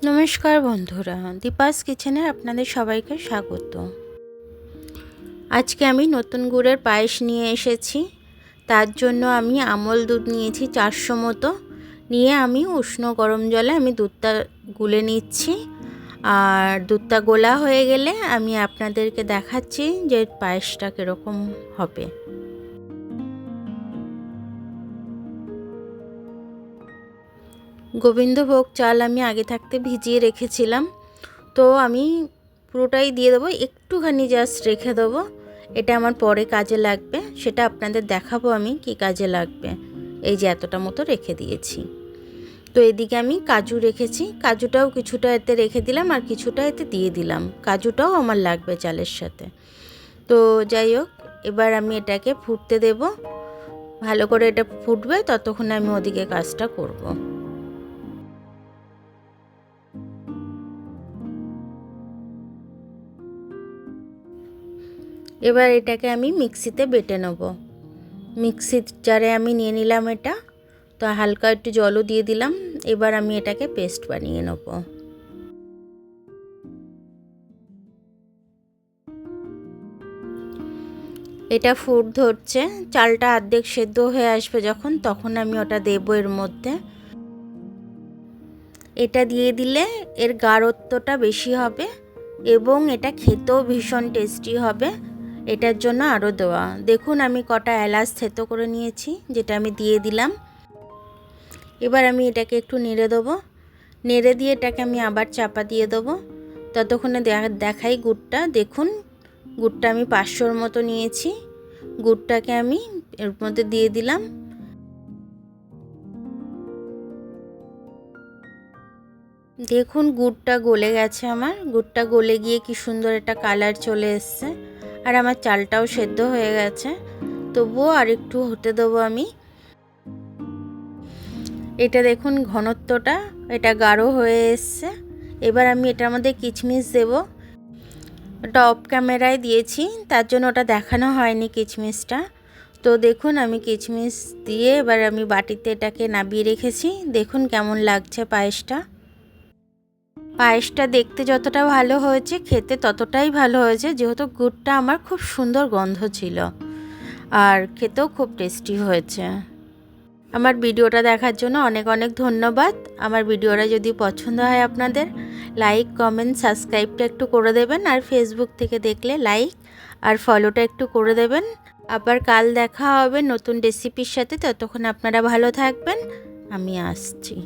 নমস্কার বন্ধুরা, দীপাস কিচেনে আপনাদের সবাইকে স্বাগত। আজকে আমি নতুন গুড়ের পায়েস নিয়ে এসেছি। তার জন্য আমি আমল দুধ নিয়েছি 400 মতো, নিয়ে আমি উষ্ণ গরম জলে আমি দুধটা গুলে নিচ্ছি। আর দুধটা গোলা হয়ে গেলে আমি আপনাদেরকে দেখাচ্ছি যে পায়েসটা কীরকম হবে। গোবিন্দভোগ চাল আমি আগে থাকতে ভিজিয়ে রেখেছিলাম, তো আমি পুরোটাই দিয়ে দেবো, একটুখানি জাস্ট রেখে দেবো। এটা আমার পরে কাজে লাগবে, সেটা আপনাদের দেখাবো আমি কি কাজে লাগবে। এই যে এতটা মতো রেখে দিয়েছি। তো এদিকে আমি কাজু রেখেছি, কাজুটাও কিছুটা এতে রেখে দিলাম আর কিছুটা এতে দিয়ে দিলাম। কাজুটাও আমার লাগবে চালের সাথে। তো যাই হোক, এবার আমি এটাকে ফুটতে দেব। ভালো করে এটা ফুটবে, ততক্ষণে আমি ওদিকে কাজটা করব। এবার এটাকে আমি মিক্সিতে বেটে নেব। মিক্সির জারে আমি নিয়ে নিলাম এটা। তো হালকা একটু জলও দিয়ে দিলাম। এবার আমি এটাকে পেস্ট বানিয়ে নেব। এটা ফুট ধরছে, চালটা অর্ধেক সেদ্ধ হয়ে আসবে যখন, তখন আমি ওটা দেবো এর মধ্যে। এটা দিয়ে দিলে এর গাঢ়ত্বটা বেশি হবে এবং এটা খেতেও ভীষণ টেস্টি হবে। এটার জন্য আরও দেওয়া। দেখুন আমি কটা এলাচ থেতো করে নিয়েছি, যেটা আমি দিয়ে দিলাম। এবার আমি এটাকে একটু নেড়ে দেবো। নেড়ে দিয়ে এটাকে আমি আবার চাপা দিয়ে দেবো। ততক্ষণে দেখাই গুড়টা। দেখুন গুড়টা আমি 500-র মতো নিয়েছি। গুড়টাকে আমি এর মধ্যে দিয়ে দিলাম। দেখুন গুড়টা গলে গেছে আমার। গুড়টা গলে গিয়ে কি সুন্দর একটা কালার চলে এসছে। আর আমার চালটাও সেদ্ধ হয়ে গেছে, তবুও আর একটু হতে দেবো আমি। এটা দেখুন ঘনত্বটা, এটা গাঢ় হয়ে এসছে। এবার আমি এটার মধ্যে কিশমিশ দেব। ওটা অফ ক্যামেরায় দিয়েছি, তার জন্য ওটা দেখানো হয়নি কিশমিশটা। তো দেখুন আমি কিশমিশ দিয়ে এবার আমি বাটিতে এটাকে নামিয়ে রেখেছি। দেখুন কেমন লাগছে পায়েসটা। পায়েসটা দেখতে যতটা ভালো হয়েছে, খেতে ততটাই ভালো হয়েছে, যেহেতু গুড়টা আমার খুব সুন্দর গন্ধ ছিল আর খেতেও খুব টেস্টি হয়েছে। আমার ভিডিওটা দেখার জন্য অনেক অনেক ধন্যবাদ। আমার ভিডিওটা যদি পছন্দ হয় আপনাদের, লাইক কমেন্ট সাবস্ক্রাইবটা একটু করে দেবেন। আর ফেসবুক থেকে দেখলে লাইক আর ফলোটা একটু করে দেবেন। আবার কাল দেখা হবে নতুন রেসিপির সাথে। ততক্ষণ আপনারা ভালো থাকবেন। আমি আসছি।